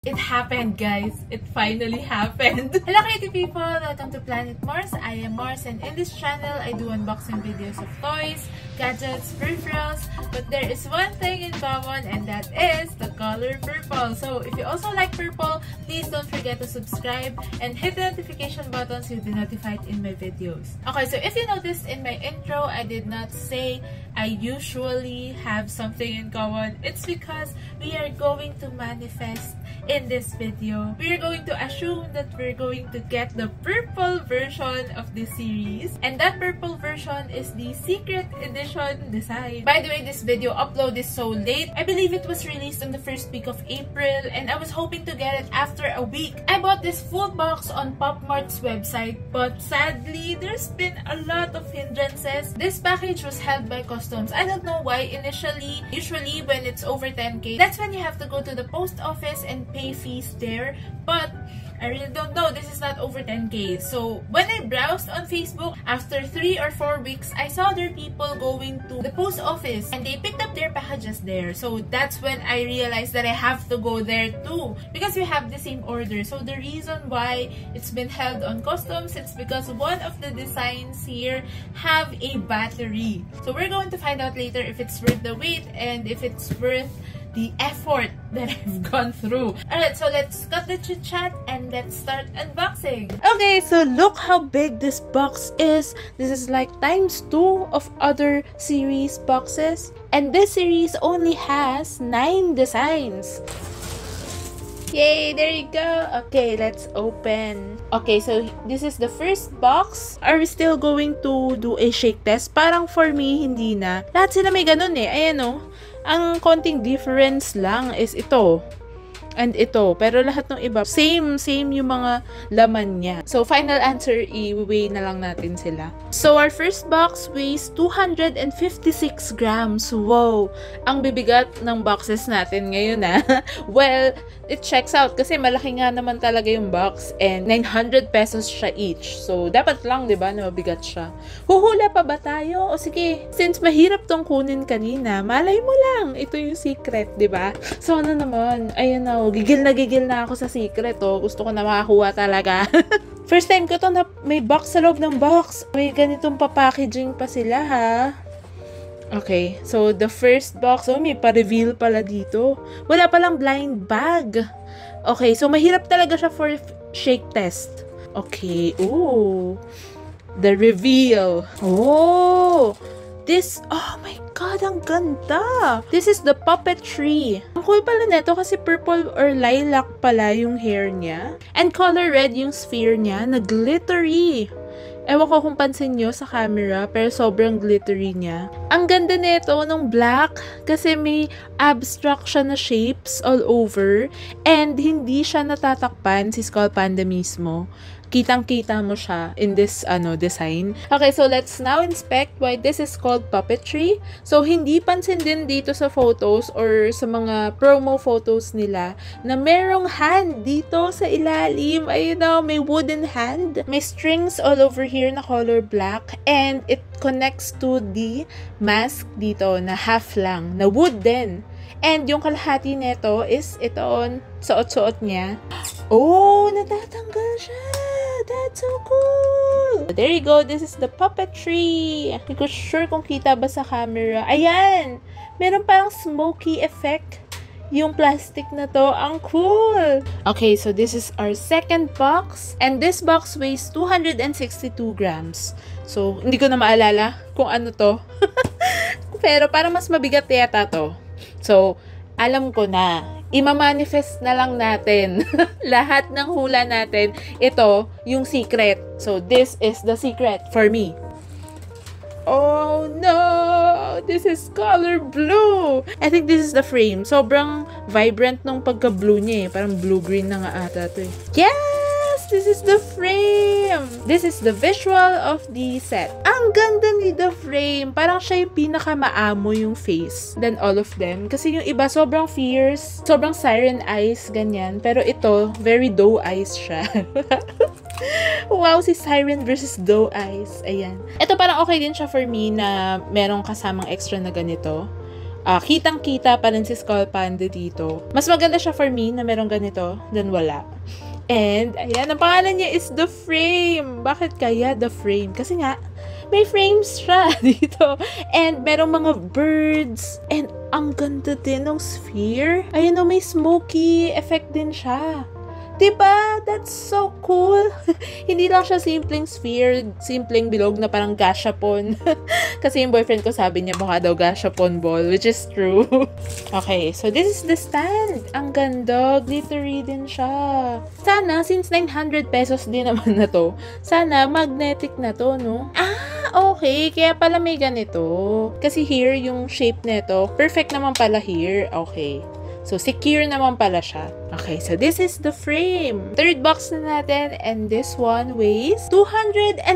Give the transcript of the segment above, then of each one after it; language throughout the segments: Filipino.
It happened, guys. It finally happened. Hello, creative people! Welcome to Planet Mars. I am Mars, and in this channel, I do unboxing videos of toys, gadgets, peripherals, but there is one thing in common, and that is the color purple. So, if you also like purple, please don't forget to subscribe and hit the notification button so you'll be notified in my videos. Okay, so if you noticed in my intro, I did not say I usually have something in common. It's because we are going to manifest in this video. We're going to assume that we're going to get the purple version of this series. And that purple version is the secret edition design. By the way, this video upload is so late. I believe it was released on the first week of April and I was hoping to get it after a week. I bought this full box on PopMart's website, but sadly, there's been a lot of hindrances. This package was held by customs. I don't know why initially. Usually when it's over 10K, that's when you have to go to the post office and pay fees there, but I really don't know. This is not over 10K. So when I browsed on Facebook, after 3 or 4 weeks, I saw there people going to the post office and they picked up their packages there. So that's when I realized that I have to go there too, because we have the same order. So the reason why it's been held on customs, it's because one of the designs here have a battery. So we're going to find out later if it's worth the wait and if it's worth the effort that I've gone through. Alright, so let's cut the chit chat and let's start unboxing. Okay, so look how big this box is. This is like ×2 of other series boxes. And this series only has 9 designs. Yay, there you go. Okay, let's open. Okay, so this is the first box. Are we still going to do a shake test? Parang for me, hindi na. Lahat sila may ganun eh. Ayan o. Ang konting difference lang is ito and ito, pero lahat ng iba same yung mga laman niya. So final answer, i-weigh na lang natin sila. So our first box weighs 256 grams. Wow, ang bibigat ng boxes natin ngayon Well, it checks out kasi malaki nga naman talaga yung box and 900 pesos siya each. So dapat lang 'di ba na mabigat siya. Huhula pa ba tayo? O sige, since mahirap tong kunin kanina, malay mo lang, ito yung secret, 'di ba? So ano naman, ayan na, gigil na ako sa secret Gusto ko na makakuha talaga. First time ko to na may box sa loob ng box. May ganitong packaging pa sila Okay, so the first box, may pa-reveal pala dito. Wala palang blind bag. Okay, so mahirap talaga siya for shake test. Okay, ooh. The reveal. Oh! This, oh my god, ang ganda! This is the puppetry. Ang cool pala neto kasi purple or lilac pala yung hair niya. And color red yung sphere niya na glittery. Ewan ko kung pansin nyo sa camera, pero sobrang glittery niya. Ang ganda nito ng black kasi may abstract siya na shapes all over and hindi siya natatakpan si Skull Panda mismo. Kitang-kita mo siya in this design. Okay, so let's now inspect why this is called puppetry. So hindi pansin din dito sa photos or sa mga promo photos nila na merong hand dito sa ilalim. Ayun may wooden hand. May strings all over here na color black and it connects to the mask dito na half lang, na wood din. And yung kalahati nito is ito, suot-suot niya. Oh, natatanggal siya! That's so cool! There you go. This is the puppetry. Hindi ko sure kung kita ba sa camera. Ayan! Meron parang smoky effect yung plastic na to. Ang cool! Okay, so this is our second box. And this box weighs 262 grams. So, hindi ko na maalala kung ano to. Pero parang mas mabigat yata to. So, alam ko na. Ima-manifest na lang natin lahat ng hula natin. Ito, yung secret. So, this is the secret for me. Oh no! This is color blue! I think this is the frame. Sobrang vibrant nung pagka-blue niya Parang blue-green na nga ata ito Yes! This is the frame! This is the visual of the set. Ang ganda ni the frame. Parang siya yung pinaka-maamo yung face than all of them. Kasi yung iba sobrang fierce, sobrang siren eyes, ganyan. Pero ito, very doe eyes siya. Wow, si Siren versus Doe Eyes. Ayan. Ito parang okay din siya for me na merong kasamang extra na ganito. kitang-kita pa rin si Skull Panda dito. Mas maganda siya for me na merong ganito than wala. And, ayan, ang pangalan niya is The Frame. Bakit kaya The Frame? Kasi nga, may frames siya dito. And, merong mga birds. And, ang ganda din ng sphere. Ayan o, may smoky effect din siya. Diba? That's so cool. Hindi lang siya simpleng sphere, simpleng bilog na parang gashapon. Kasi yung boyfriend ko sabi niya baka daw gashapon ball, which is true. Okay, so this is the stand. Ang ganda. Glittery din siya. Sana, since 900 pesos din naman na to, sana magnetic na to, no? Okay. Kaya pala may ganito. Kasi here, yung shape nito, perfect naman pala here. Okay. So, secure naman pala siya. Okay, so this is the frame. Third box na natin, and this one weighs 278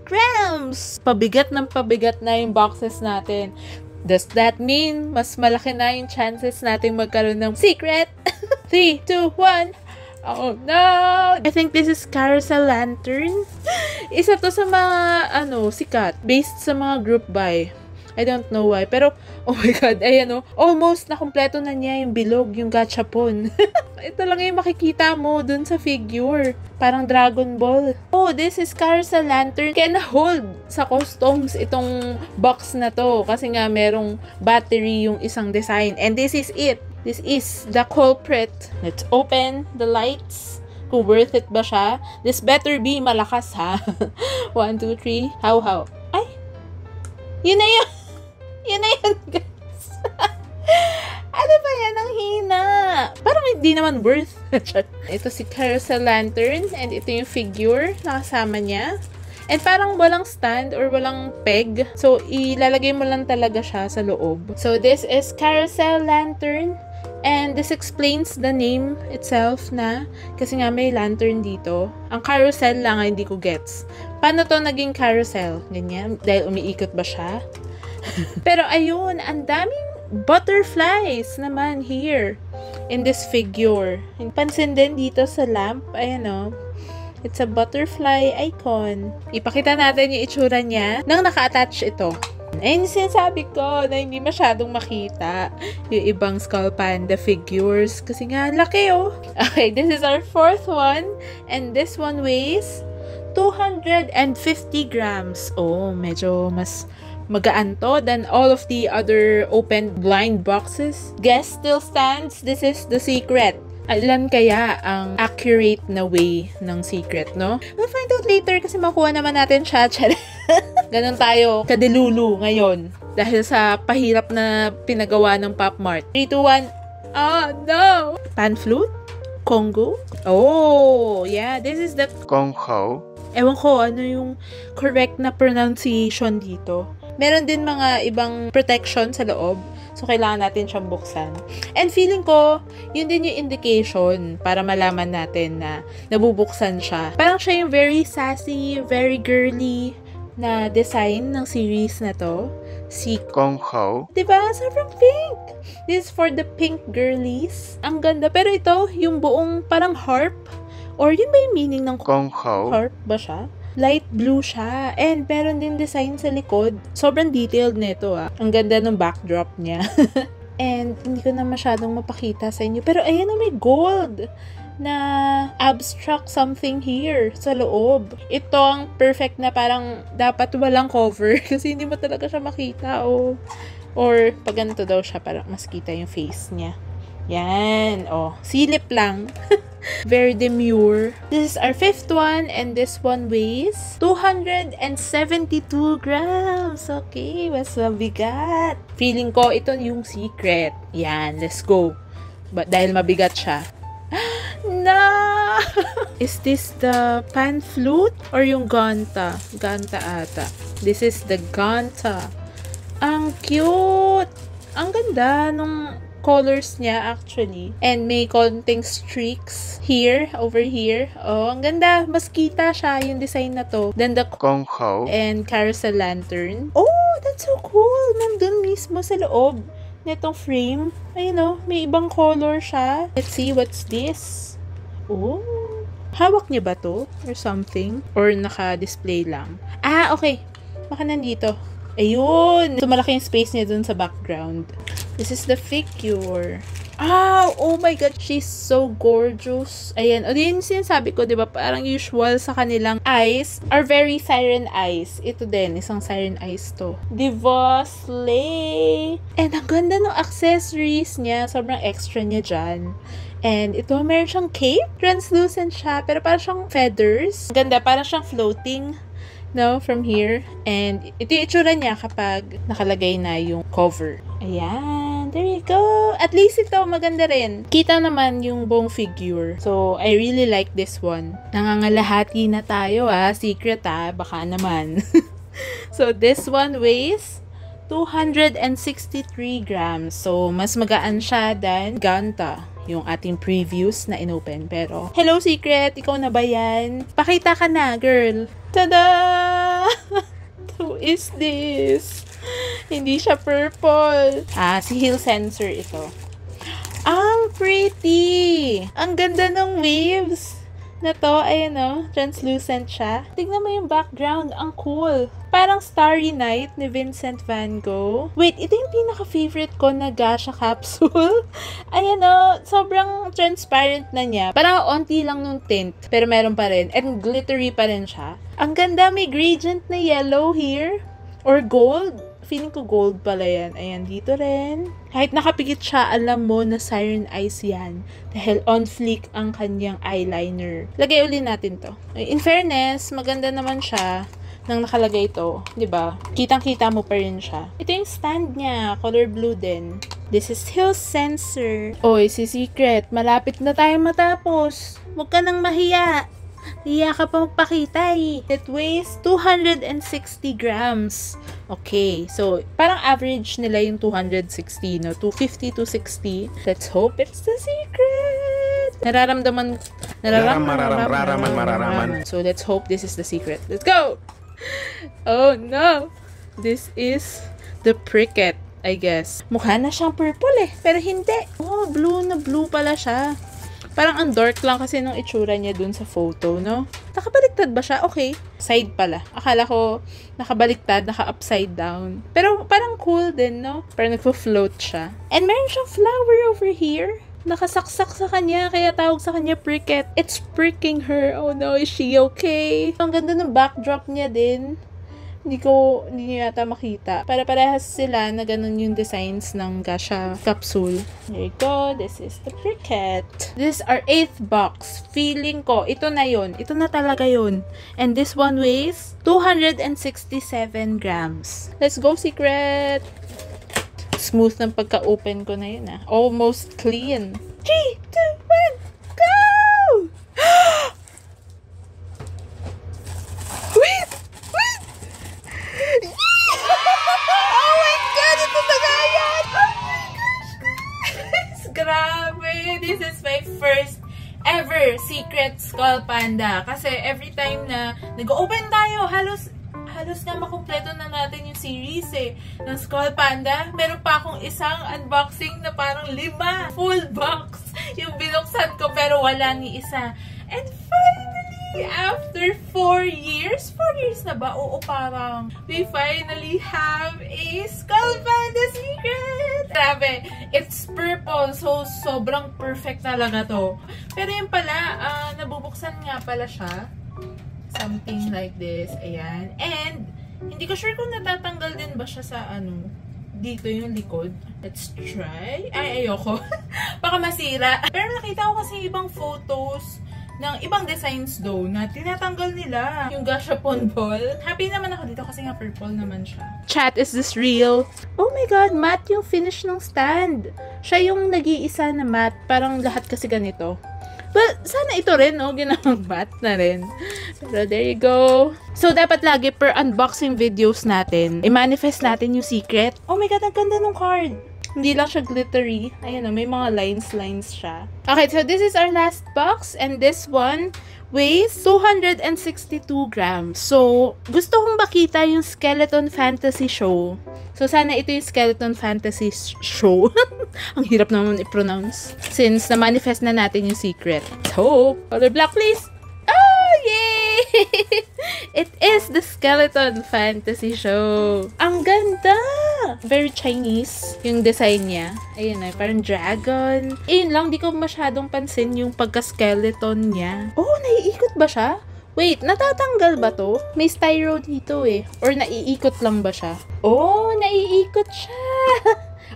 grams! Pabigat ng pabigat na yung boxes natin. Does that mean mas malaki na yung chances natin magkaroon ng secret? 3, 2, 1... Oh no! I think this is Carousel Lantern. Isa to sa mga, sikat. Based sa mga group buy. I don't know why. Pero, oh my God, ayan almost nakumpleto na niya yung bilog, yung gachapon. Ito lang yung makikita mo dun sa figure. Parang Dragon Ball. Oh, this is Carousel Lantern. Kaya na-hold sa customs itong box na to. Kasi nga merong battery yung isang design. And this is it. This is the culprit. Let's open the lights. Kung worth it ba siya? This better be malakas, ha? 1, 2, 3. How? Ay! Yun na yun! Yun na yun, guys. Ano ba yan? Ang hina. Parang hindi naman worth. Ito si Carousel Lantern. And ito yung figure na kasama niya. And parang walang stand or walang peg. So, ilalagay mo lang talaga siya sa loob. So, this is Carousel Lantern. And this explains the name itself na kasi nga may lantern dito. Ang carousel lang hindi ko gets. Paano to naging carousel? Ganyan. Dahil umiikot ba siya? Pero ayun, ang daming butterflies naman here in this figure. Pansin din dito sa lamp. Ayan o. It's a butterfly icon. Ipakita natin yung itsura niya nang naka-attach ito. Ayun yung sinasabi ko na hindi masyadong makita yung ibang Skull Panda figures. Kasi nga, laki oh. Okay, this is our fourth one. And this one weighs 250 grams. Oh, medyo mas magaan to than all of the other open blind boxes. Guess still stands. This is the secret. Ilan kaya ang accurate na way ng secret, no? We'll find out later kasi makuha naman natin siya. Ganon tayo kadilulu ngayon. Dahil sa pahirap na pinagawa ng Pop Mart. 3, 2, 1. Oh, no! Pan flute? Congo? Oh, yeah. This is the Congo. Ewan ko ano yung correct na pronunciation dito. Meron din mga ibang protection sa loob. So, kailangan natin siyang buksan. And feeling ko, yun din yung indication para malaman natin na nabubuksan siya. Parang siya yung very sassy, very girly na design ng series na to. Si Congo. Diba? Sobrang pink! This is for the pink girlies. Ang ganda. Pero ito, yung buong parang harp. Or yun ba yung meaning ng Congo? Harp ba siya? Light blue siya. And meron din design sa likod. Sobrang detailed nito ah. Ang ganda ng backdrop niya. And hindi ko na masyadong mapakita sa inyo. Pero ayan na may gold na abstract something here sa loob. Ito ang perfect na parang dapat walang cover kasi hindi mo talaga siya makita. Oh. Or pag ganito daw siya parang mas kita yung face niya. Yan. Oh, silip lang. Very demure. This is our fifth one and this one weighs 272 grams. Okay, mas mabigat. Feeling ko ito yung secret. Yan, let's go. But dahil mabigat siya. No! Is this the pan flute or yung ganta? Ganta ata. This is the ganta. Ang cute! Ang ganda nung colors niya actually. And may konting streaks here, over here. Oh, ang ganda. Mas kita siya yung design na to. Then the Congo and Carousel Lantern. Oh, that's so cool. Nandun mismo sa loob nitong frame. Ayun oh, may ibang color siya. Let's see, what's this? Oh, hawak niya ba to? Or something? Or naka-display lang? Ah, okay. Baka nandito. Ayun! So, malaki yung space niya dun sa background. This is the figure. Oh my God, she's so gorgeous. Ayan, o din yung sinasabi ko, diba, parang usual sa kanilang eyes are very siren eyes. Ito din, isang siren eyes to. Diba, slay! And ang ganda ng accessories niya, sobrang extra niya dyan. And ito, meron siyang cape. Translucent siya, pero parang siyang feathers. Ang ganda, parang siyang floating. No, from here. And ito yung itsura niya kapag nakalagay na yung cover. Ayan. There you go. At least ito, maganda rin. Kita naman yung buong figure. So, I really like this one. Nangangalahati na tayo Secret baka naman. So, this one weighs 263 grams. So, mas magaan siya than Ganta, yung ating previews na inopen. Pero, hello Secret, ikaw na ba yan? Pakita ka na, girl. Tada! Who is this? Hindi siya purple. Si heel sensor ito. Ang pretty! Ang ganda ng waves na to. Ayan translucent siya. Tignan mo yung background. Ang cool. Parang Starry Night ni Vincent Van Gogh. Wait, ito yung pinaka-favorite ko na Gasha capsule. Ayan sobrang transparent na niya. Parang onti lang nung tint. Pero meron pa rin. And glittery pa rin siya. Ang ganda, may gradient na yellow here. Or gold. Feeling ko gold pala yan. Ayan, dito rin. Kahit nakapikit siya, alam mo na siren eyes yan. Dahil on fleek ang kanyang eyeliner. Lagay uli natin to. In fairness, maganda naman siya nang nakalagay ito. Diba? Kitang-kita mo pa rin siya. Ito yung stand niya. Color blue din. This is heel sensor. Oy, si Secret. Malapit na tayo matapos. Huwag ka nang mahiya. Hiya ka pa magpakita It weighs 260 grams. Okay, so parang average nila yung 260, no? 250, 260. Let's hope it's the Secret. Nararamdaman. So let's hope this is the Secret. Let's go! Oh no! This is the Pricket, I guess. Mukha na siyang purple pero hindi. Oh, blue na blue pala siya. Parang ang dark lang kasi nung itsura niya dun sa photo, no? Nakabaliktad ba siya? Okay. Side pala. Akala ko nakabaliktad, naka-upside down. Pero parang cool din, no? Parang nagpo-float siya. And meron siyang flower over here. Nakasaksak sa kanya, kaya tawag sa kanya Pricket. It's pricking her. Oh no, is she okay? Ang ganda ng backdrop niya din. Hindi niya yata makita. Para parehas sila na ganun yung designs ng Gasha capsule. There you go. This is the Pricket. This is our 8th box. Feeling ko, ito na yun. Ito na talaga yun. And this one weighs 267 grams. Let's go, Secret! Smooth ng pagka-open ko na yun Almost clean. 3, 2, 1, go! Wait! Oh my God! Ito na nga yan! Oh my gosh! Grabe! This is my first ever Secret Skull Panda. Kasi every time na nag-open tayo, halos na makumpleto na natin yung series ng Skull Panda. Meron pa akong isang unboxing na parang 5 full box yung binuksan ko pero wala ni isa. And finally, after 4 years na ba? Oo, parang we finally have a Skull Panda Secret! Grabe, it's purple, so sobrang perfect talaga to. Pero yun pala, nabubuksan nga pala siya. Something like this. Ayan. And, hindi ko sure kung natatanggal din ba siya sa dito yung likod. Let's try. Ay, ayoko. Baka masira. Pero nakita ko kasi ibang photos ng ibang designs though na tinatanggal nila yung gashapon ball. Happy naman ako dito kasi nga purple naman siya. Chat, is this real? Oh my God, matte yung finish ng stand. Siya yung nag-iisa na matte. Parang lahat kasi ganito. But, sana ito rin, ginawang matte na rin. Pero there you go. So, dapat lagi per unboxing videos natin, i-manifest natin yung secret. Oh my God, ang ganda ng card. Hindi lang siya glittery. Ayan may mga lines siya. Okay, so this is our last box. And this one weighs 262 grams. So, gusto kong makita yung Skeleton Fantasy Show. So, sana ito yung Skeleton Fantasy Show. Ang hirap naman i-pronounce. Since na-manifest na natin yung secret. So, color black please! Oh, yay! It is the Skeleton Fantasy Show. Ang ganda! Very Chinese yung design niya. Ayun na, parang dragon. Ayun lang, di ko masyadong pansin yung pagka-skeleton niya. Oh, naiikot ba siya? Wait, natatanggal ba to? May styro dito eh. Or naiikot lang ba siya? Oh, naiikot siya!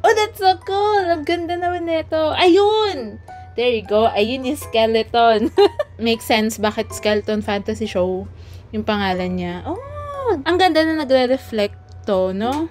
Oh, that's so cool! Ang ganda naman nito. Ayun! There you go. Ayun yung skeleton. Makes sense bakit Skeleton Fantasy Show yung pangalan niya. Oh! Ang ganda na nagre-reflect to, no?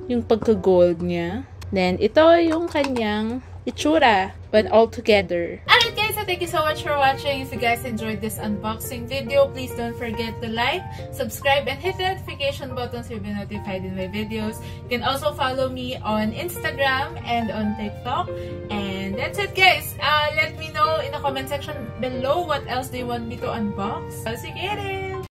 Yung pagka-gold niya. Then, ito yung kanyang itsura when all together. Alright guys, so thank you so much for watching. If you guys enjoyed this unboxing video, please don't forget to like, subscribe, and hit the notification button so you'll be notified in my videos. You can also follow me on Instagram and on TikTok. And that's it guys. Let me know in the comment section below what else do you want me to unbox. Sige rin!